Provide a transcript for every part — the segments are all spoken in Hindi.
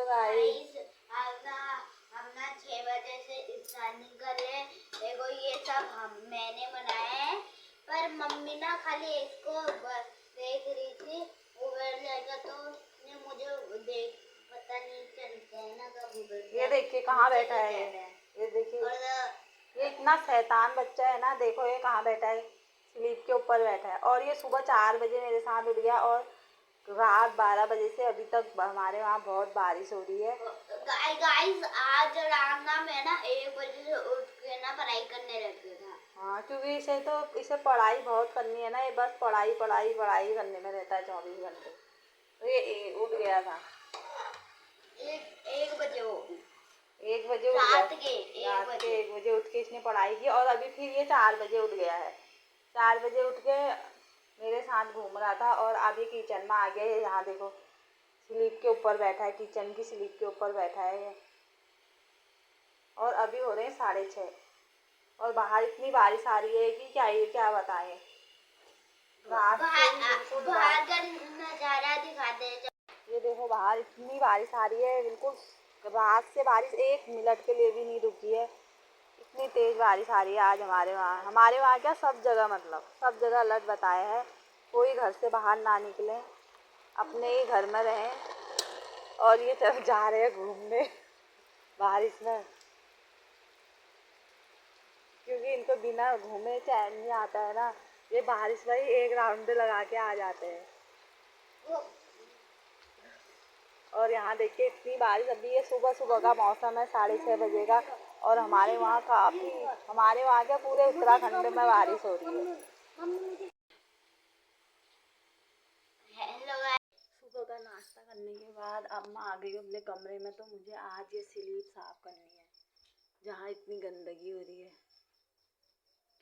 गाइस, हम ना 6 बजे से स्टार्टिंग कर रहे हैं। देखो ये सब मैंने बनाया है, पर मम्मी ना खाली इसको देख रही थी। वो बैठ जाएगा तो मुझे देख पता नहीं चलता है ना कब। ये देखिए कहाँ बैठा है ये देखिए, ये इतना शैतान बच्चा है ना। देखो ये कहाँ बैठा है, स्लीप के ऊपर बैठा है। और ये सुबह 4 बजे मेरे साथ उठ गया और रात 12 बजे से अभी तक हमारे वहाँ बहुत बारिश हो रही है। गाइस आज राम है ना 1 बजे से उठ के ना पढ़ाई करने लग गया था। हाँ, क्योंकि इसे पढ़ाई बहुत करनी है ना। ये बस पढ़ाई पढ़ाई पढ़ाई करने में रहता है 24 घंटे। तो ये उठ गया था 1 बजे। वो 1 बजे उठ गया, रात के 1 बजे उठ के इसने पढ़ाई की। और अभी फिर ये 4 बजे उठ गया है। 4 बजे उठ के मेरे साथ घूम रहा था और अभी किचन में आ गया है। यहाँ देखो स्लीप के ऊपर बैठा है, किचन की स्लीप के ऊपर बैठा है ये। और अभी हो रहे हैं 6:30 और बाहर इतनी बारिश आ रही है कि क्या बताएं। बाहर का नजारा दिखाते हैं। ये देखो बाहर इतनी बारिश आ रही है, बिल्कुल रात से बारिश 1 मिनट के लिए भी नहीं रुकी है। इतनी तेज़ बारिश आ रही है आज हमारे वहाँ क्या सब जगह, मतलब सब जगह अलर्ट बताया है। कोई घर से बाहर ना निकले, अपने ही घर में रहें। और ये तरफ जा रहे हैं घूमने बारिश में, क्योंकि इनको बिना घूमे चैन नहीं आता है ना। ये बारिश में ही एक राउंड लगा के आ जाते हैं। और यहाँ देखिए इतनी बारिश, अभी ये सुबह का मौसम है 6:30 बजे का। और हमारे वहाँ क्या पूरे उत्तराखंड में बारिश हो रही है। सुबह का नाश्ता करने के बाद अब मैं आ गई हूँ अपने कमरे में। तो मुझे आज ये स्लीप साफ करनी है जहाँ इतनी गंदगी हो रही है,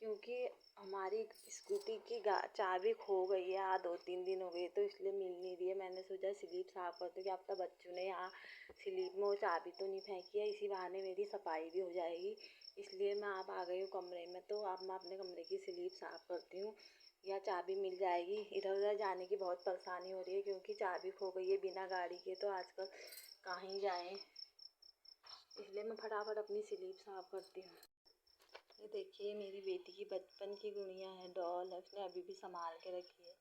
क्योंकि हमारी स्कूटी की चाबी खो गई है। 2-3 दिन हो गए तो इसलिए मिल नहीं रही है। मैंने सोचा स्लीप साफ करते कि अब तक बच्चों ने यहाँ स्लीप में वो चाबी तो नहीं फेंकी है, इसी बहाने मेरी सफाई भी हो जाएगी। इसलिए मैं अब आ गई हूँ कमरे में। तो अब मैं अपने कमरे की स्लीप साफ करती हूँ, या चाबी मिल जाएगी। इधर उधर जाने की बहुत परेशानी हो रही है क्योंकि चाबी खो गई है बिना गाड़ी के। तो आजकल कहीं जाएं, इसलिए मैं फटाफट अपनी स्लीप साफ करती हूँ। ये देखिए मेरी बेटी की बचपन की गुड़िया है, डॉल है, उसने अभी भी संभाल के रखी है।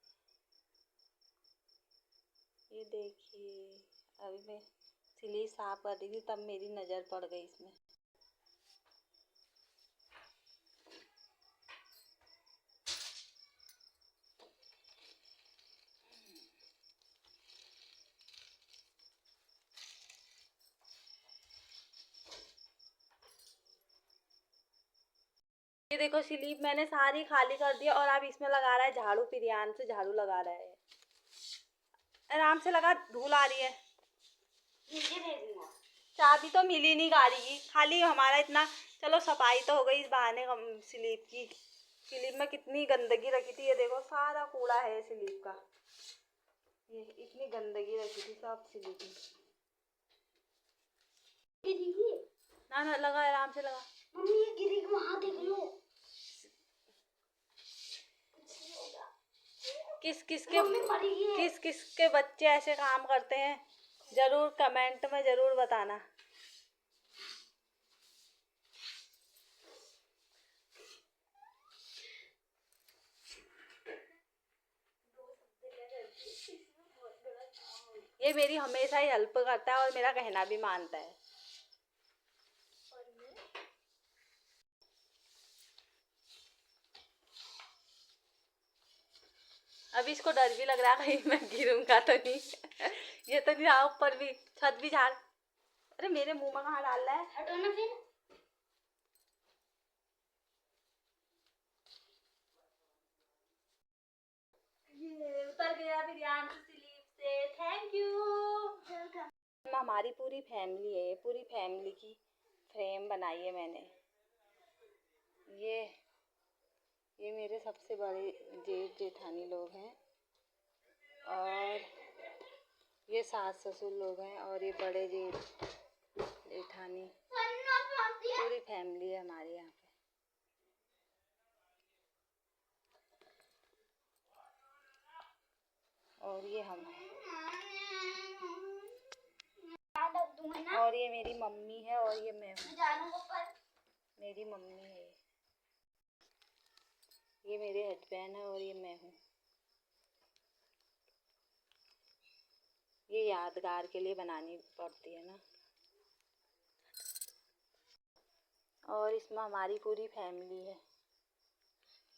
ये देखिए अभी मैं स्लीप साफ कर रही थी तब मेरी नज़र पड़ गई इसमें। ये देखो स्लीप मैंने सारी खाली कर दी और अब इसमें लगा रहा है झाड़ू। प्रियान से झाड़ू लगा रहा है, आराम से लगा, धूल आ रही है। चाबी तो मिली नहीं गाड़ी की, खाली हमारा इतना। चलो सफाई तो हो गई इस बहाने स्लीप की। स्लीप में कितनी गंदगी रखी थी, ये देखो सारा कूड़ा है स्लीप का। ये इतनी गंदगी रखी थी सब स्लीप में। ना ना लगा, आराम से लगा। मम्मी ये गिरी वहाँ देख लो। किस किस के बच्चे ऐसे काम करते हैं, जरूर कमेंट में जरूर बताना। ये मेरी हमेशा ही हेल्प करता है और मेरा कहना भी मानता है। अभी इसको डर भी लग रहा है कहीं मैं गिरूंगा तो नहीं। ये तो नहीं रहा, ऊपर भी छत भी झाड़। अरे मेरे मुंह में कहाँ डाल रहा है, हटो ना फिर। ये उतर गया बिरयानी स्लीप से, थैंक यू। हमारी पूरी फैमिली है, पूरी फैमिली की फ्रेम बनाई है मैंने। ये मेरे सबसे बड़े जेठ जेठानी लोग हैं और ये सास ससुर लोग हैं और ये बड़े जेठ जेठानी, पूरी फैमिली है हमारे यहाँ पे। और ये हम हैं। और ये मेरी मम्मी है और ये मैं हूँ। मैं जानू ऊपर। मेरी मम्मी है ये मेरे हस्बैंड है और ये मैं हूँ। ये यादगार के लिए बनानी पड़ती है ना। और इसमें हमारी पूरी फैमिली है।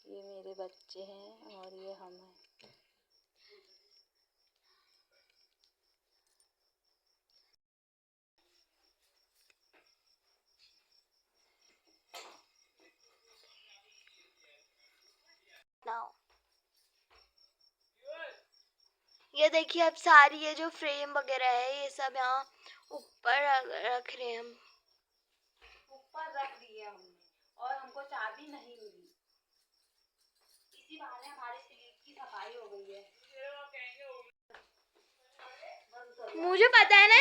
ये मेरे बच्चे हैं और ये हम हैं। ये देखिए अब सारी ये जो फ्रेम वगैरह है ये सब यहाँ ऊपर रख रहे हैं हम। ऊपर रख दिए हमने और हमको चाबी नहीं मिली। इसी बहाने हमारी स्लीप की सफाई हो गई है। मुझे पता है ना।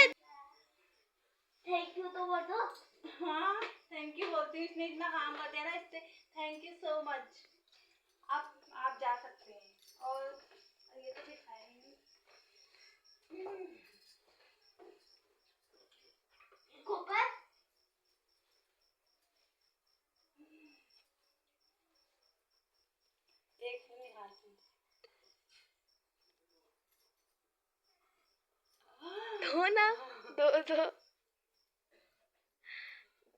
थैंक यू तो बोल दो। हाँ थैंक यू बोलती हूँ। इसने इतना काम कर दिया ना, इससे थैंक यू सो मच। अब आप जा सकते हैं। और ये तो दिखाएंगे ऊपर एक मिनट दो ना, दो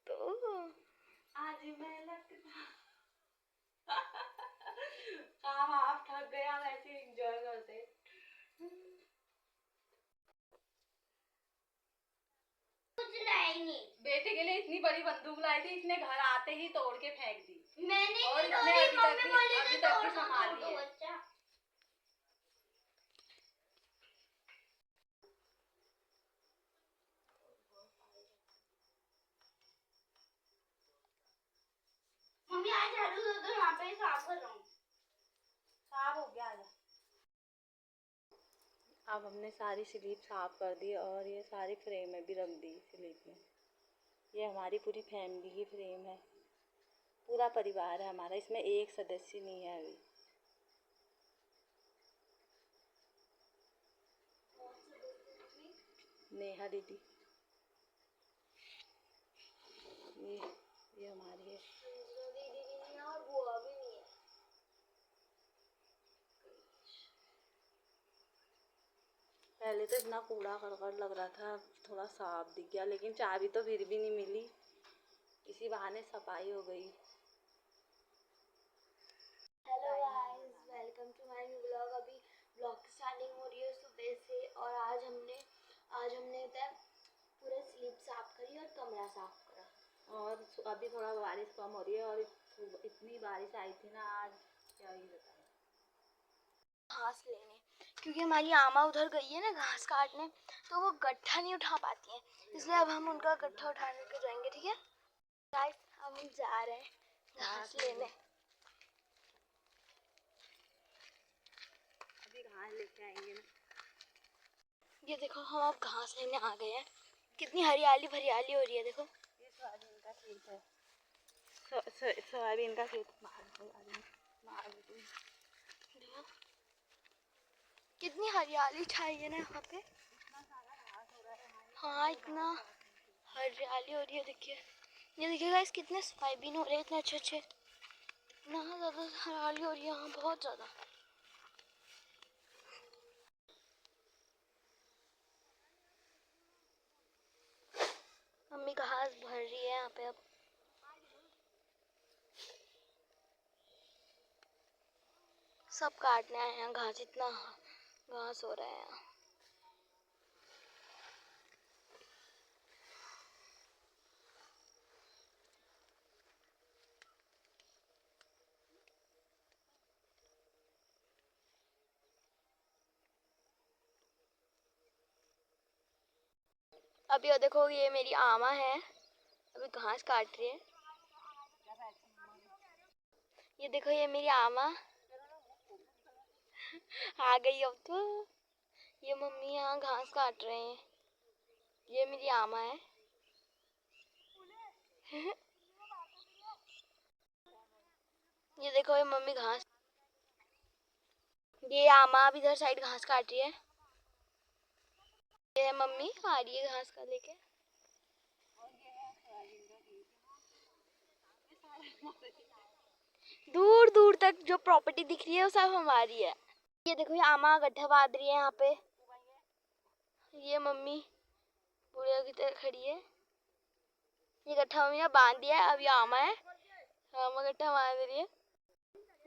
दो दो। आज मैं लगता काम आप थक गया वैसे एंजॉय करते। कुछ लाएंगे। बेटे के लिए इतनी बड़ी बंदूक लाई थी, इसने घर आते ही तोड़ के फेंक दी। मैंने और नहीं इसने तोड़ी, अभी तक भी संभाली है। बच्चा। मम्मी आज झाड़ू दो तो यहाँ पे साफ कर रहा हूँ। साफ हो गया। अब हमने सारी स्लीप साफ कर दी और ये सारी फ्रेम में भी रख दी स्लीप में। ये हमारी पूरी फैमिली की फ्रेम है। पूरा परिवार है हमारा, इसमें एक सदस्य नहीं है अभी। नेहा दीदी ये हमारी है। दीदी भी नहीं है और बुआ भी नहीं है। पहले तो इतना कूड़ा करकट लग रहा था, थोड़ा साफ दिख गया, लेकिन चाबी तो फिर भी नहीं मिली। इसी बहाने सफाई हो गई। Hello guys, welcome to my new blog. अभी ब्लॉग की स्टार्टिंग हो रही है सुबह से और आज हमने पूरे स्लीप साफ करी और कमरा साफ करा। और अभी थोड़ा बारिश कम हो रही है और इतनी बारिश आई थी ना आज, क्या ही बताएं। घास लेने, क्योंकि हमारी आमा उधर गई है ना घास काटने, तो वो गट्ठा नहीं उठा पाती है, इसलिए अब हम उनका गट्ठा उठाने के जाएंगे। ठीक है गाइस, अब हम जा रहे हैं घास लेने। अभी घास लेके आएंगे ना। ये देखो हम अब घास लेने आ गए हैं। कितनी हरियाली भरियाली हो रही है, देखो। ये सोयाबीन का खेत है। सोयाबीन का खेत देखो कितनी हरियाली छाई है ना यहाँ पे। हाँ इतना हरियाली हो रही है। देखिए ये देखिए गाइस, कितने सोयाबीन हो रहे हैं, इतने अच्छे अच्छे। इतना ज़्यादा हरियाली हो रही है यहाँ, बहुत ज़्यादा। मम्मी घास भर रही है यहाँ पे। अब सब काटने आए हैं घास, इतना घास हो रहा है यहाँ। अभी ये देखो, ये मेरी आमा है, अभी घास काट रही है। ये देखो ये मेरी आमा आ गई अब तो। ये मम्मी यहाँ घास काट रहे हैं। ये मेरी आमा है। ये देखो ये मम्मी घास, ये आमा अब इधर साइड घास काट रही है। ये मम्मी आ रही है घास का लेके। दूर दूर तक जो प्रॉपर्टी दिख रही है वो सब हमारी है। ये देखो, ये आमा गड्ढा बांध रही है यहाँ पे। ये मम्मी बुढ़िया की तरह खड़ी है। ये गड्ढा मम्मी ने बांध दिया है, अब ये आमा है, आमा गड्ढा बांध रही है।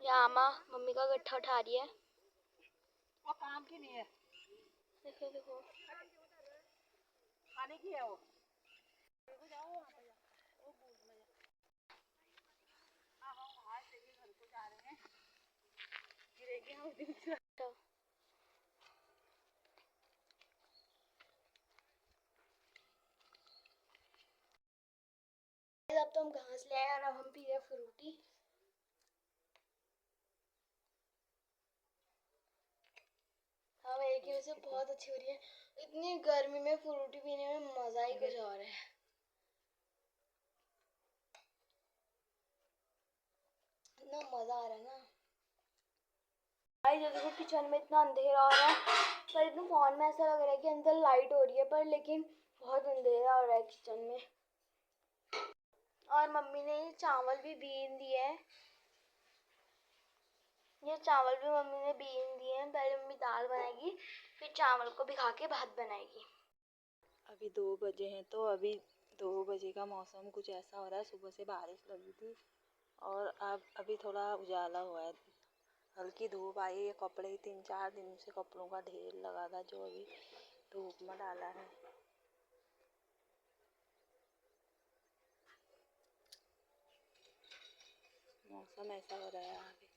ये आमा मम्मी का गड्ढा उठा रही है। वो काम की नहीं है, देखो देखो, खाने की है वो। तो अब तो हम घास ले आए और अब हम पी रहे फ्रूटी। हाँ, मेरी की वजह से बहुत अच्छी हो रही है। इतनी गर्मी में फ्रूटी पीने में मजा ही कुछ और है। इतना मजा आ रहा है ना। भाई जो देखो, किचन में इतना अंधेरा हो रहा है, पर इतना फोन में ऐसा लग रहा है कि अंदर लाइट हो रही है, पर लेकिन बहुत अंधेरा हो रहा है किचन में। और मम्मी ने ये चावल भी बीन दिए हैं। ये चावल भी मम्मी ने बीन दिए हैं। पहले मम्मी दाल बनाएगी, फिर चावल को भिगा के भात बनाएगी। अभी 2 बजे हैं, तो अभी 2 बजे का मौसम कुछ ऐसा हो रहा है। सुबह से बारिश लगी थी और अब अभी थोड़ा उजाला हुआ है, हल्की धूप आई है। कपड़े 3-4 दिन से कपड़ों का ढेर लगा था, जो अभी धूप में डाला है। मौसम ऐसा हो रहा है अभी।